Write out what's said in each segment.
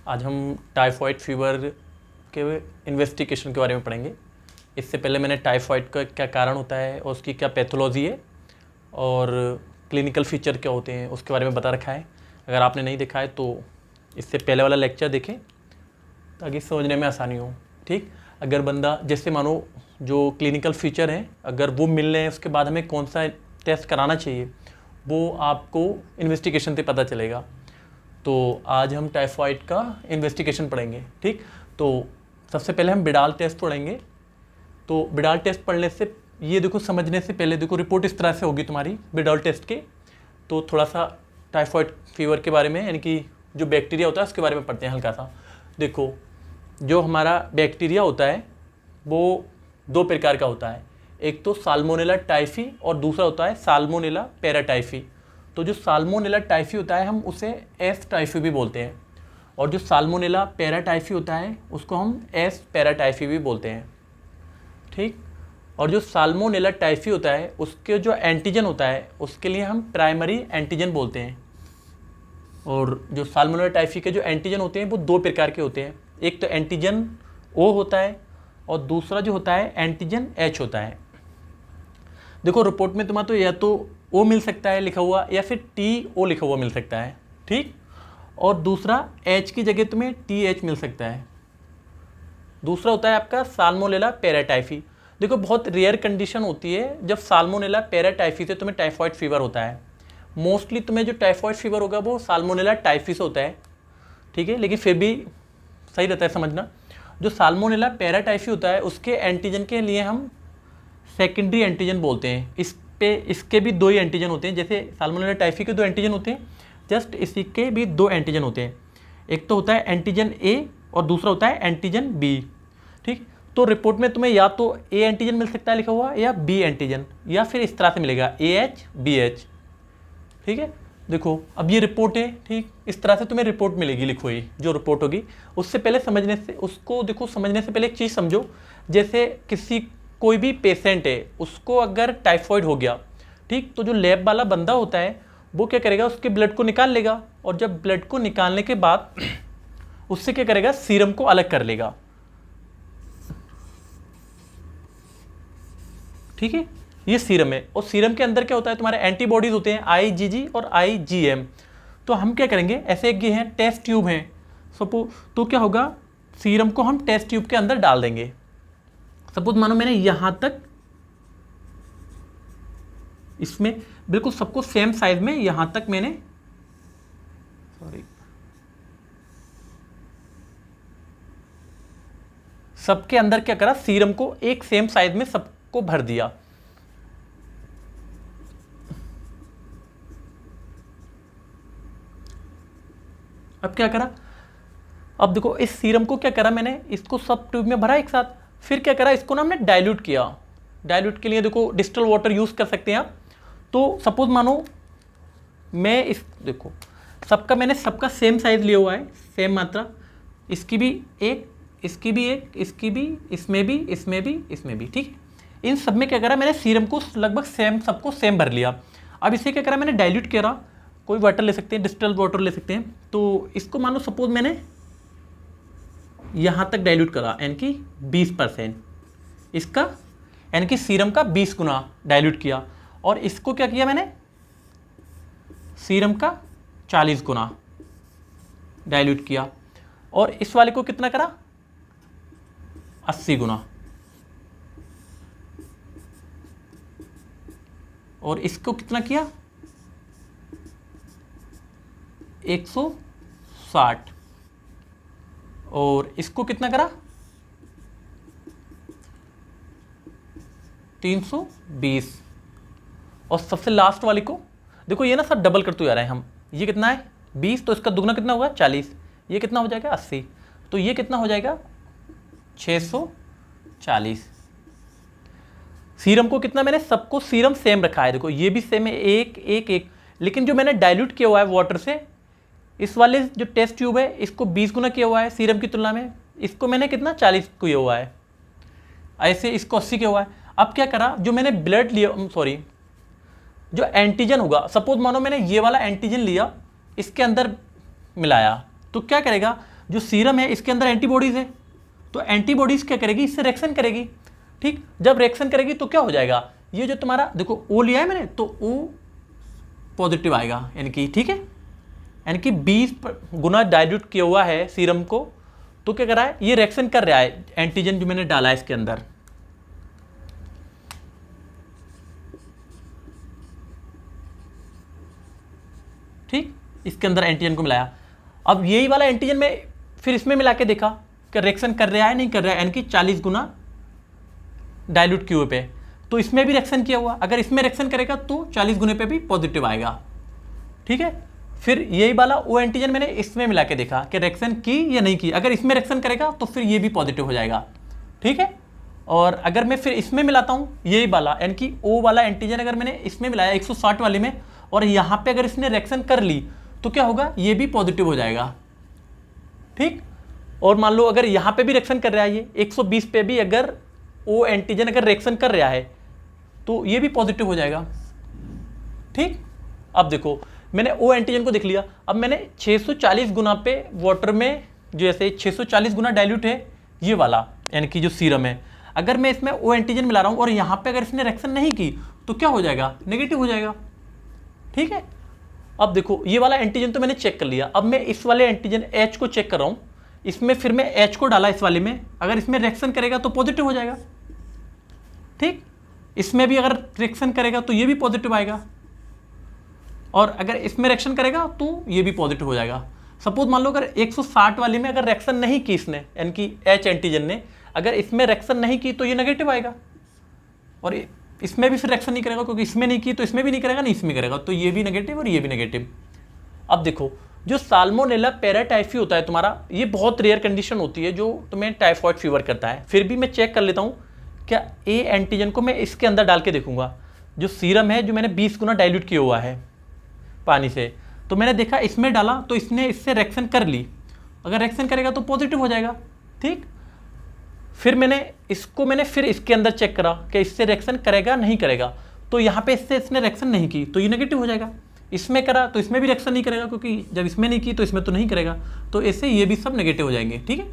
आज हम typhoid fever के इन्वेस्टिगेशन के बारे में पढ़ेंगे। इससे पहले मैंने टाइफॉइड का क्या कारण होता है और उसकी क्या पैथोलॉजी है और क्लिनिकल फीचर क्या होते हैं उसके बारे में बता रखा है। अगर आपने नहीं देखा है तो इससे पहले वाला लेक्चर देखें ताकि समझने में आसानी हो। ठीक, अगर बंदा जैसे मानो जो क्लिनिकल फीचर हैं अगर वो मिल रहे हैं उसके बाद हमें कौन सा टेस्ट कराना चाहिए वो आपको इन्वेस्टिगेशन से पता चलेगा। तो आज हम टाइफॉइड का इन्वेस्टिगेशन पढ़ेंगे। ठीक, तो सबसे पहले हम बिडाल टेस्ट पढ़ेंगे। तो बिडाल टेस्ट पढ़ने से ये देखो समझने से पहले देखो रिपोर्ट इस तरह से होगी तुम्हारी बिडाल टेस्ट के। तो थोड़ा सा टाइफॉइड फीवर के बारे में यानी कि जो बैक्टीरिया होता है उसके बारे में पढ़ते हैं हल्का सा। देखो जो हमारा बैक्टीरिया होता है वो दो प्रकार का होता है, एक तो साल्मोनेला टाइफी और दूसरा होता है साल्मोनेला पैराटाइफी। तो जो साल्मोनेला टाइफी होता है हम उसे एस टाइफी भी बोलते हैं और जो साल्मोनेला पैराटाइफी होता है उसको हम एस पैराटाइफी भी बोलते हैं। ठीक, और जो साल्मोनेला टाइफी होता है उसके जो एंटीजन होता है उसके लिए हम प्राइमरी एंटीजन बोलते हैं। और जो साल्मोनेला टाइफी के जो एंटीजन होते हैं वो दो प्रकार के होते हैं, एक तो एंटीजन ओ होता है और दूसरा जो होता है एंटीजन एच होता है। देखो रिपोर्ट में तुम्हारा तो या तो ओ मिल सकता है लिखा हुआ या फिर टी ओ लिखा हुआ मिल सकता है। ठीक, और दूसरा एच की जगह तुम्हें टी एच मिल सकता है। दूसरा होता है आपका साल्मोनेला पैराटाइफी। देखो बहुत रेयर कंडीशन होती है जब साल्मोनेला पैराटाइफी से तुम्हें टाइफॉइड फीवर होता है। मोस्टली तुम्हें जो टाइफॉइड फीवर होगा वो साल्मोनेला टाइफी से होता है। ठीक है, लेकिन फिर भी सही रहता है समझना। जो साल्मोनेला पैराटाइफी होता है उसके एंटीजन के लिए हम सेकेंडरी एंटीजन बोलते हैं। इसके भी दो ही एंटीजन होते हैं, जैसे साल्मोनेला टाइफी के दो एंटीजन होते हैं, जस्ट इसी के भी दो एंटीजन होते हैं। एक तो होता है एंटीजन ए और दूसरा होता है एंटीजन बी। ठीक, तो रिपोर्ट में तुम्हें या तो ए एंटीजन मिल सकता है लिखा हुआ या बी एंटीजन, या फिर इस तरह से मिलेगा ए एच बी एच। ठीक है, देखो अब ये रिपोर्ट है। ठीक, इस तरह से तुम्हें रिपोर्ट मिलेगी लिखो हुई जो रिपोर्ट होगी। उससे पहले समझने से उसको देखो समझने से पहले एक चीज़ समझो, जैसे कोई भी पेशेंट है उसको अगर टाइफॉइड हो गया, ठीक, तो जो लैब वाला बंदा होता है वो क्या करेगा, उसके ब्लड को निकाल लेगा और जब ब्लड को निकालने के बाद उससे क्या करेगा, सीरम को अलग कर लेगा। ठीक है, ये सीरम है और सीरम के अंदर क्या होता है, तुम्हारे एंटीबॉडीज होते हैं आईजीजी और आईजीएम। तो हम क्या करेंगे, ऐसे एक ये हैं टेस्ट ट्यूब हैं सपोज, तो क्या होगा, सीरम को हम टेस्ट ट्यूब के अंदर डाल देंगे। सपोज मानो मैंने यहां तक इसमें बिल्कुल सबको सेम साइज में यहां तक मैंने सबके अंदर क्या करा, सीरम को एक सेम साइज में सबको भर दिया। अब क्या करा, अब देखो इस सीरम को क्या करा मैंने, इसको सब ट्यूब में भरा एक साथ, फिर क्या करा, इसको ना हमने डाइल्यूट किया। डाइल्यूट के लिए देखो डिस्टिल वाटर यूज़ कर सकते हैं आप। तो सपोज मानो मैं इस देखो मैंने सबका सेम साइज लिया हुआ है, सेम मात्रा, इसकी भी एक, इसकी भी एक, इसकी भी, इसमें भी, इसमें भी, इसमें भी। ठीक, इन सब में क्या करा मैंने, सीरम को लगभग सेम सबको सेम भर लिया। अब इसे क्या करा मैंने, डाइल्यूट करा, कोई वाटर ले सकते हैं, डिस्टिल वाटर ले सकते हैं। तो इसको मानो सपोज मैंने यहाँ तक डाइल्यूट करा यानी कि 20%, इसका यानी कि सीरम का 20 गुना डाइल्यूट किया, और इसको क्या किया मैंने, सीरम का 40 गुना डाइल्यूट किया, और इस वाले को कितना करा, 80 गुना, और इसको कितना किया, 160, और इसको कितना करा, 320, और सबसे लास्ट वाले को देखो, ये ना सब डबल करते जा रहे हैं हम। ये कितना है 20, तो इसका दुगना कितना होगा 40, ये कितना हो जाएगा 80, तो ये कितना हो जाएगा 640। सीरम को कितना मैंने, सबको सीरम सेम रखा है, देखो ये भी सेम है, एक एक एक, लेकिन जो मैंने डाइल्यूट किया हुआ है वाटर से, इस वाले जो टेस्ट ट्यूब है इसको 20 गुना किया हुआ है सीरम की तुलना में, इसको मैंने कितना 40 किया हुआ है, ऐसे इसको 80 किया हुआ है। अब क्या करा, जो मैंने ब्लड लिया, सॉरी जो एंटीजन होगा, सपोज मानो मैंने ये वाला एंटीजन लिया, इसके अंदर मिलाया, तो क्या करेगा, जो सीरम है इसके अंदर एंटीबॉडीज़ है, तो एंटीबॉडीज़ क्या करेगी, इससे रिएक्शन करेगी। ठीक, जब रिएक्शन करेगी तो क्या हो जाएगा, ये जो तुम्हारा देखो ओ लिया है मैंने, तो ओ पॉजिटिव आएगा, यानी कि ठीक है, यानी कि 20 गुना डाइल्यूट किया हुआ है सीरम को, तो क्या कर रहा है, ये रिएक्शन कर रहा है एंटीजन जो मैंने डाला है इसके अंदर। ठीक, इसके अंदर एंटीजन को मिलाया। अब यही वाला एंटीजन में फिर इसमें मिला के देखा कि रिएक्शन कर रहा है नहीं कर रहा है, यानी कि 40 गुना डाइल्यूट किए हुए पे, तो इसमें भी रिएक्शन किया हुआ, अगर इसमें रिएक्शन करेगा तो 40 गुने पे भी पॉजिटिव आएगा। ठीक है, फिर यही वाला वो एंटीजन मैंने इसमें मिला के देखा कि रिएक्शन की या नहीं की, अगर इसमें रिएक्शन करेगा तो फिर ये भी पॉजिटिव हो जाएगा। ठीक है, और अगर मैं फिर इसमें मिलाता हूँ यही वाला, यानी कि ओ वाला एंटीजन अगर मैंने इसमें मिलाया 160 वाले में, और यहाँ पे अगर इसने रिएक्शन कर ली तो क्या होगा, ये भी पॉजिटिव हो जाएगा। ठीक, और मान लो अगर यहाँ पे भी रिएक्शन कर रहा है, ये 120 पे भी अगर ओ एंटीजन अगर रिएक्शन कर रहा है तो ये भी पॉजिटिव हो जाएगा। ठीक, अब देखो मैंने ओ एंटीजन को देख लिया, अब मैंने 640 गुना पे वाटर में जो ऐसे 640 गुना डाइल्यूट है ये वाला, यानी कि जो सीरम है, अगर मैं इसमें ओ एंटीजन मिला रहा हूँ और यहाँ पे अगर इसने रिएक्शन नहीं की तो क्या हो जाएगा, नेगेटिव हो जाएगा। ठीक है, अब देखो ये वाला एंटीजन तो मैंने चेक कर लिया, अब मैं इस वाले एंटीजन H को चेक कर रहा हूँ, इसमें फिर मैं H को डाला इस वाले में, अगर इसमें रिएक्शन करेगा तो पॉजिटिव हो जाएगा। ठीक, इसमें भी अगर रिएक्शन करेगा तो ये भी पॉजिटिव आएगा, और अगर इसमें रिएक्शन करेगा तो ये भी पॉजिटिव हो जाएगा। सपोज मान लो अगर 160 वाले में अगर रिएक्शन नहीं की इसने, यानी कि H एंटीजन ने अगर इसमें रिएक्शन नहीं की तो ये नेगेटिव आएगा, और इसमें भी फिर रिएक्शन नहीं करेगा, क्योंकि इसमें नहीं की तो इसमें भी नहीं करेगा, नहीं इसमें करेगा, तो ये भी नेगेटिव और ये भी नेगेटिव। अब देखो जो साल्मोनेला पैराटाइफी होता है तुम्हारा, ये बहुत रेयर कंडीशन होती है जो तुम्हें टाइफॉइड फीवर करता है, फिर भी मैं चेक कर लेता हूँ क्या ए एंटीजन को मैं इसके अंदर डाल के देखूंगा, जो सीरम है जो मैंने 20 गुना डाइल्यूट किया हुआ है पानी से, तो मैंने देखा इसमें डाला तो इसने इससे रिएक्शन कर ली, अगर रिएक्शन करेगा तो पॉजिटिव हो जाएगा। ठीक, फिर मैंने फिर इसके अंदर चेक करा कि इससे रिएक्शन करेगा नहीं करेगा, तो यहाँ पे इसने रिएक्शन नहीं की तो ये नेगेटिव हो जाएगा, इसमें करा तो इसमें भी रिएक्शन नहीं करेगा, क्योंकि जब इसमें नहीं की तो इसमें तो नहीं करेगा, तो ऐसे ये भी सब नेगेटिव हो जाएंगे। ठीक है,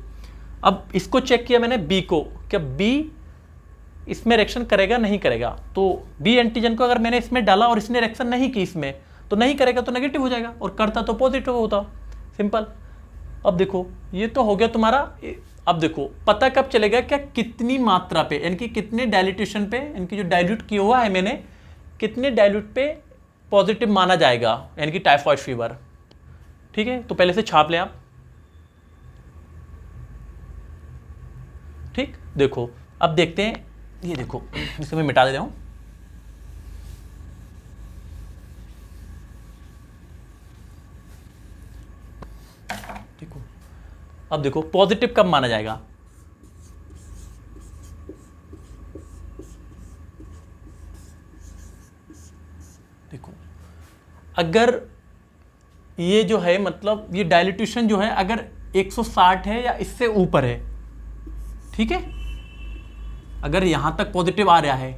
अब इसको चेक किया मैंने बी को, क्या बी इसमें रिएक्शन करेगा नहीं करेगा, तो बी एंटीजन को अगर मैंने इसमें डाला और इसने रिएक्शन नहीं की इसमें, तो नहीं करेगा तो नेगेटिव हो जाएगा, और करता तो पॉजिटिव होता, सिंपल। अब देखो ये तो हो गया तुम्हारा। अब देखो पता कब चलेगा क्या, कितनी मात्रा पे, यानी कि कितने डाइल्यूटेशन पे, यानी कि जो डाइल्यूट किया हुआ है मैंने, कितने डाइल्यूट पे पॉजिटिव माना जाएगा, यानी कि टाइफॉइड फीवर। ठीक है, तो पहले से छाप लें आप। ठीक, देखो अब देखते हैं, ये देखो इसे मैं मिटा दे रहा हूं। देखो अब देखो पॉजिटिव कब माना जाएगा, देखो अगर ये जो है मतलब ये डाइल्यूटेशन जो है अगर 160 है या इससे ऊपर है, ठीक है, अगर यहां तक पॉजिटिव आ रहा है,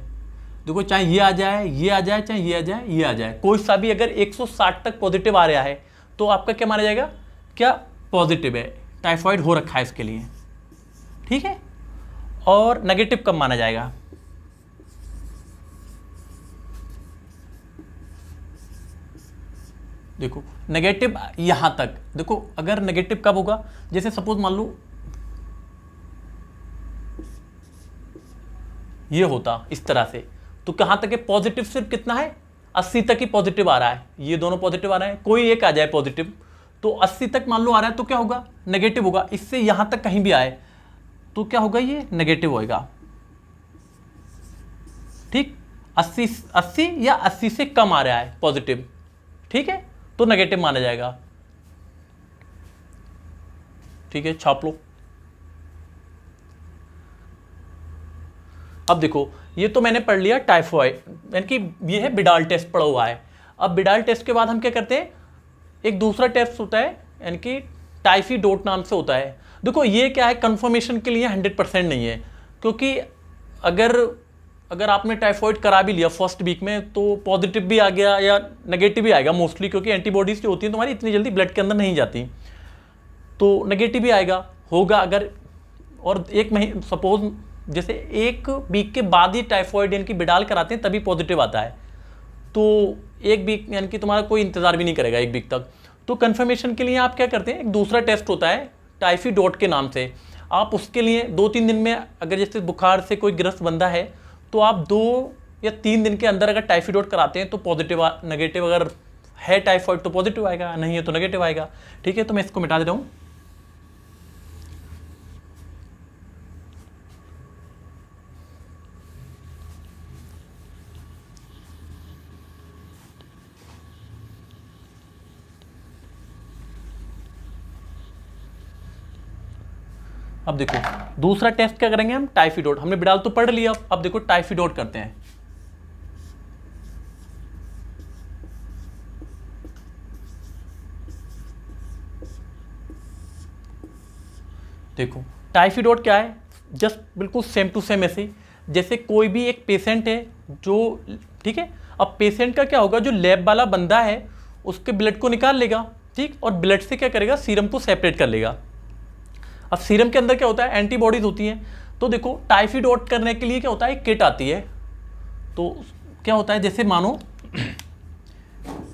देखो चाहे ये आ जाए, ये आ जाए, चाहे ये आ जाए, ये आ जाए, कोई सा भी अगर 160 तक पॉजिटिव आ रहा है तो आपका क्या माना जाएगा, क्या पॉजिटिव है, टाइफॉइड हो रखा है इसके लिए। ठीक है, और नेगेटिव कब माना जाएगा, देखो नेगेटिव यहां तक, देखो अगर नेगेटिव कब होगा, जैसे सपोज मान लो ये होता इस तरह से, तो कहां तक है पॉजिटिव, सिर्फ कितना है 80 तक ही पॉजिटिव आ रहा है, ये दोनों पॉजिटिव आ रहे हैं, कोई एक आ जाए पॉजिटिव, तो 80 तक मान लो आ रहा है तो क्या होगा, नेगेटिव होगा। इससे यहां तक कहीं भी आए तो क्या होगा, ये नेगेटिव होएगा। ठीक, 80 या 80 से कम आ रहा है पॉजिटिव, ठीक है, तो नेगेटिव माना जाएगा। ठीक है, छाप लो। अब देखो ये तो मैंने पढ़ लिया टाइफॉइड, यानी कि ये है बिडाल टेस्ट पढ़ा हुआ है। अब बिडाल टेस्ट के बाद हम क्या करते हैं, एक दूसरा टेस्ट होता है, यानी कि टाइफी डोट नाम से होता है। देखो ये क्या है, कंफर्मेशन के लिए 100% नहीं है, क्योंकि अगर आपने टाइफॉइड करा भी लिया फर्स्ट वीक में तो पॉजिटिव भी आ गया या नेगेटिव भी आएगा मोस्टली, क्योंकि एंटीबॉडीज जो होती हैं तुम्हारी इतनी जल्दी ब्लड के अंदर नहीं जाती। तो नेगेटिव भी आएगा होगा अगर, और एक महीने सपोज जैसे 1 वीक के बाद ही टाइफॉइड यानी कि बिडाल कराते हैं तभी पॉजिटिव आता है, तो 1 वीक यानी कि तुम्हारा कोई इंतजार भी नहीं करेगा 1 वीक तक। तो कन्फर्मेशन के लिए आप क्या करते हैं, एक दूसरा टेस्ट होता है टाइफीडोट के नाम से, आप उसके लिए 2-3 दिन में, अगर जैसे बुखार से कोई ग्रस्त बंदा है तो आप 2 या 3 दिन के अंदर अगर टाइफीडोट कराते हैं तो पॉजिटिव नेगेटिव, अगर है टाइफॉइड तो पॉजिटिव आएगा, नहीं है तो नेगेटिव आएगा। ठीक है, तो मैं इसको मिटा दे रहा हूँ। अब देखो दूसरा टेस्ट क्या करेंगे हम, टाइफीडोट। हमने बिडाल तो पढ़ लिया, अब देखो टाइफीडोट करते हैं। देखो टाइफीडोट क्या है, जस्ट बिल्कुल सेम टू सेम ऐसे ही जैसे कोई भी एक पेशेंट है जो, ठीक है, अब पेशेंट का क्या होगा, जो लैब वाला बंदा है उसके ब्लड को निकाल लेगा, ठीक, और ब्लड से क्या करेगा, सीरम को सेपरेट कर लेगा। अब सीरम के अंदर क्या होता है, एंटीबॉडीज होती हैं। तो देखो टाइफीडोट करने के लिए क्या होता है, एक किट आती है। तो क्या होता है, जैसे मानो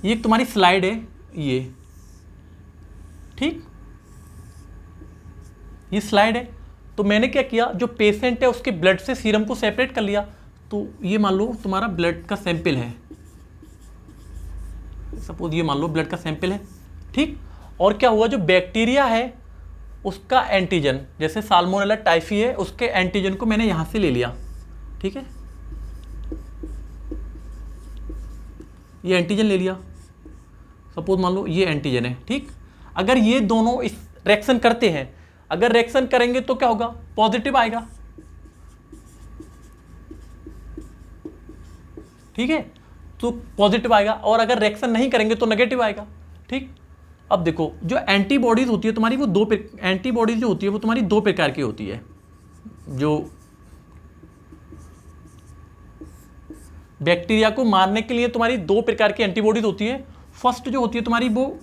ये तुम्हारी स्लाइड है, ये ठीक, ये स्लाइड है। तो मैंने क्या किया, जो पेशेंट है उसके ब्लड से सीरम को सेपरेट कर लिया। तो ये मान लो तुम्हारा ब्लड का सैंपल है, सपोज ये मान लो ब्लड का सैंपल है, ठीक। और क्या हुआ, जो बैक्टीरिया है उसका एंटीजन, जैसे साल्मोनेला टाइफी है, उसके एंटीजन को मैंने यहां से ले लिया, ठीक है, ये एंटीजन ले लिया, सपोज मान लो ये एंटीजन है, ठीक। अगर ये दोनों इस रिएक्शन करते हैं, अगर रिएक्शन करेंगे तो क्या होगा, पॉजिटिव आएगा, ठीक है, तो पॉजिटिव आएगा। और अगर रिएक्शन नहीं करेंगे तो नेगेटिव आएगा, ठीक। अब देखो जो एंटीबॉडीज होती है तुम्हारी, वो एंटीबॉडीज जो होती है वो तुम्हारी 2 प्रकार की होती है। जो बैक्टीरिया को मारने के लिए तुम्हारी 2 प्रकार की एंटीबॉडीज होती है। फर्स्ट जो होती है तुम्हारी वो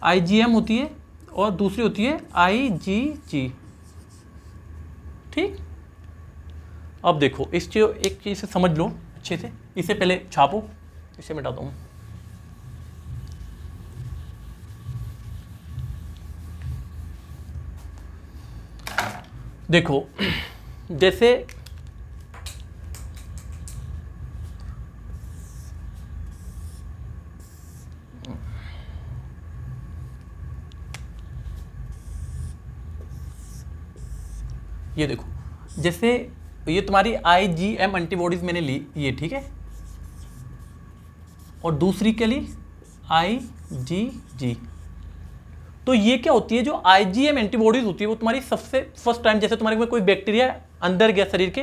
IgM होती है और दूसरी होती है IgG, ठीक। अब देखो इस चीज, एक चीज से समझ लो अच्छे से, इसे पहले छापो, इसे मिटाता हूं। देखो जैसे ये देखो, जैसे ये तुम्हारी IgM एंटीबॉडीज मैंने ली, ये ठीक है, और दूसरी क्या ली, IgG। तो ये क्या होती है, जो IgM एंटीबॉडीज होती है वो तुम्हारी सबसे फर्स्ट टाइम, जैसे तुम्हारे में कोई बैक्टीरिया अंदर गया शरीर के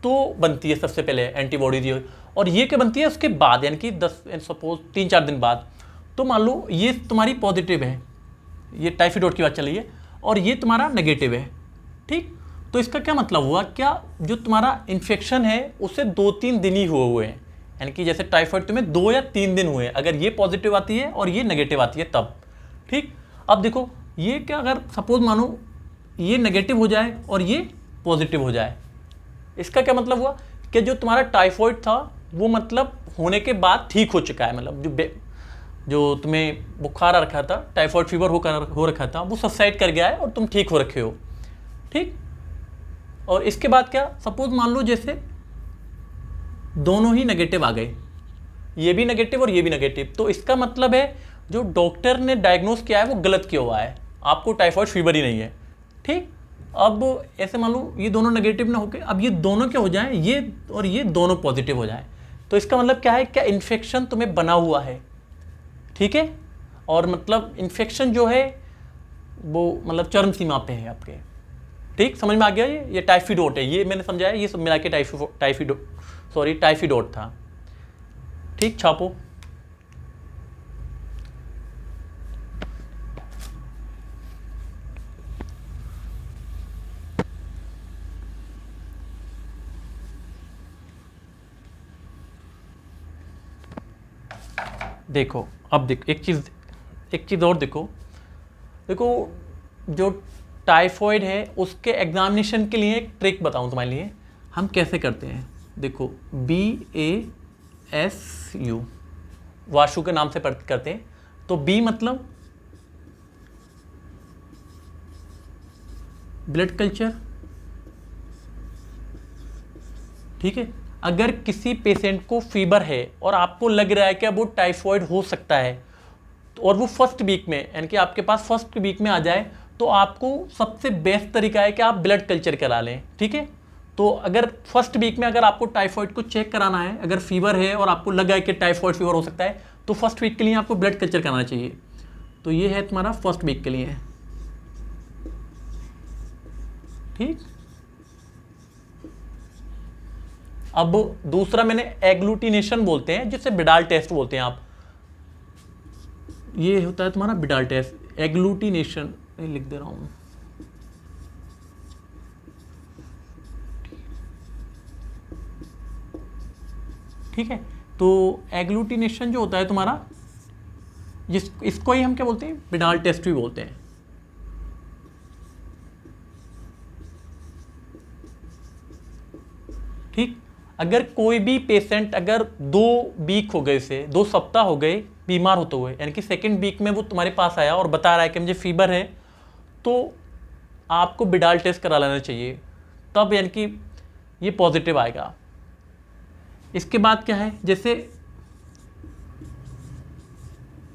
तो बनती है सबसे पहले एंटीबॉडीज ये, और ये क्या बनती है उसके बाद, यानी कि 10 सपोज 3-4 दिन बाद। तो मान लो ये तुम्हारी पॉजिटिव है, ये टाइफीडोट की बात चल रही है, और ये तुम्हारा नेगेटिव है, ठीक। तो इसका क्या मतलब हुआ, क्या जो तुम्हारा इन्फेक्शन है उससे 2-3 दिन ही हुए हैं, यानी कि जैसे टाइफाइड तुम्हें 2 या 3 दिन हुए हैं, अगर ये पॉजिटिव आती है और ये नेगेटिव आती है तब, ठीक। अब देखो ये क्या, अगर सपोज मानो ये नेगेटिव हो जाए और ये पॉजिटिव हो जाए, इसका क्या मतलब हुआ कि जो तुम्हारा टाइफाइड था वो मतलब होने के बाद ठीक हो चुका है, मतलब जो तुम्हें बुखार आ रखा था, टाइफाइड फीवर हो रखा था, वो सबसाइड कर गया है और तुम ठीक हो रखे हो, ठीक। और इसके बाद क्या, सपोज मान लो जैसे दोनों ही नेगेटिव आ गए, ये भी नेगेटिव और ये भी नेगेटिव, तो इसका मतलब है जो डॉक्टर ने डायग्नोस किया है वो गलत किया हुआ है, आपको टाइफाइड फीवर ही नहीं है, ठीक। अब ऐसे मान लो ये दोनों नेगेटिव ना होकर अब ये दोनों क्या हो जाए, ये और ये दोनों पॉजिटिव हो जाए, तो इसका मतलब क्या है, क्या इन्फेक्शन तुम्हें बना हुआ है, ठीक है। और मतलब इन्फेक्शन जो है वो मतलब चरम सीमा पे है आपके, ठीक। समझ में आ गया, ये टाइफीडोट है, ये मैंने समझाया, ये सब मिला के टाइफीडोट था, ठीक। छापो। देखो अब देखो एक चीज और देखो, देखो जो टाइफॉइड है उसके एग्जामिनेशन के लिए एक ट्रिक बताऊं तुम्हारे लिए, हम कैसे करते हैं। देखो BASU वाशु के नाम से करते हैं। तो B मतलब ब्लड कल्चर, ठीक है। अगर किसी पेशेंट को फीवर है और आपको लग रहा है कि अब वो टाइफॉइड हो सकता है और वो फर्स्ट वीक में, यानी कि आपके पास फर्स्ट वीक में आ जाए, तो आपको सबसे बेस्ट तरीका है कि आप ब्लड कल्चर करा लें, ठीक है। तो अगर फर्स्ट वीक में अगर आपको टाइफॉइड को चेक कराना है, अगर फीवर है और आपको लगा है कि टाइफॉइड फीवर हो सकता है, तो फर्स्ट वीक के लिए आपको ब्लड कल्चर कराना चाहिए। तो ये है तुम्हारा फर्स्ट वीक के लिए, ठीक। अब दूसरा मैंने एग्लूटिनेशन बोलते हैं, जिसे बिडाल टेस्ट बोलते हैं आप। ये होता है तुम्हारा बिडाल टेस्ट, एग्लूटिनेशन लिख दे रहा हूं। ठीक है, तो एग्लूटिनेशन जो होता है तुम्हारा, इसको ही हम क्या बोलते हैं, बिडाल टेस्ट भी बोलते हैं। ठीक, अगर कोई भी पेशेंट अगर 2 वीक हो गए से 2 सप्ताह हो गए बीमार होते हुए, यानी कि सेकेंड वीक में वो तुम्हारे पास आया और बता रहा है कि मुझे फीवर है, तो आपको बिडाल टेस्ट करा लेना चाहिए, तब यानी कि ये पॉजिटिव आएगा। इसके बाद क्या है, जैसे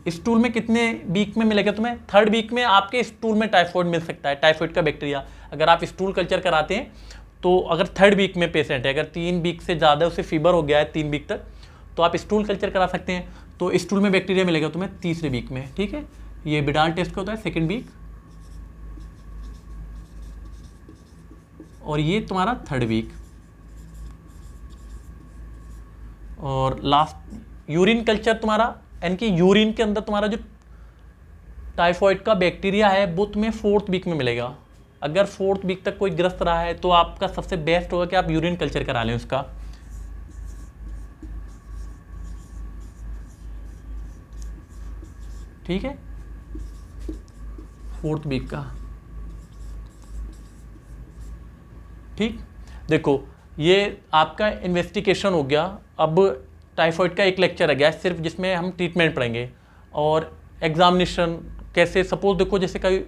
स्टूल में कितने वीक में मिलेगा तुम्हें, थर्ड वीक में आपके स्टूल में टाइफॉइड मिल सकता है, टाइफॉइड का बैक्टीरिया। अगर आप स्टूल कल्चर कराते हैं तो अगर थर्ड वीक में पेशेंट है, अगर 3 वीक से ज़्यादा उसे फीवर हो गया है 3 वीक तक, तो आप स्टूल कल्चर करा सकते हैं। तो स्टूल में बैक्टीरिया मिलेगा तुम्हें तीसरे वीक में, ठीक है। ये बिडाल टेस्ट का होता है सेकेंड वीक, और ये तुम्हारा थर्ड वीक। और लास्ट यूरिन कल्चर तुम्हारा, यानी कि यूरिन के अंदर तुम्हारा जो टाइफॉइड का बैक्टीरिया है वो तुम्हें 4th वीक में मिलेगा। अगर 4th वीक तक कोई ग्रस्त रहा है तो आपका सबसे बेस्ट होगा कि आप यूरिन कल्चर करा लें उसका। ठीक है, 4th वीक का। ठीक, देखो ये आपका इन्वेस्टिगेशन हो गया। अब टाइफॉइड का एक लेक्चर रह गया है सिर्फ, जिसमें हम ट्रीटमेंट पढ़ेंगे और एग्जामिनेशन कैसे। सपोज देखो जैसे कोई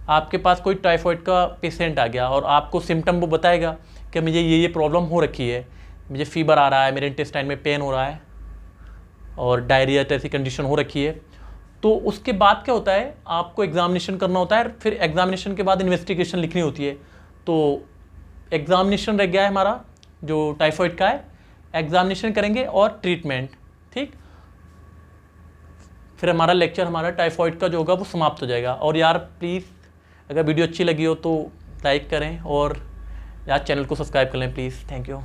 आपके पास कोई टाइफॉइड का पेशेंट आ गया और आपको सिम्टम वो बताएगा कि मुझे ये प्रॉब्लम हो रखी है, मुझे फीवर आ रहा है, मेरे इंटेस्टाइन में पेन हो रहा है और डायरिया जैसी कंडीशन हो रखी है। तो उसके बाद क्या होता है, आपको एग्जामिनेशन करना होता है, फिर एग्जामिनेशन के बाद इन्वेस्टिगेशन लिखनी होती है। तो एग्जामिनेशन रह गया है हमारा जो टाइफॉइड का है, एग्जामिनेशन करेंगे और ट्रीटमेंट, ठीक। फिर हमारा लेक्चर हमारा टाइफॉइड का जो होगा वो समाप्त हो जाएगा। और यार प्लीज़ अगर वीडियो अच्छी लगी हो तो लाइक करें और यार चैनल को सब्सक्राइब कर लें प्लीज़। Thank you.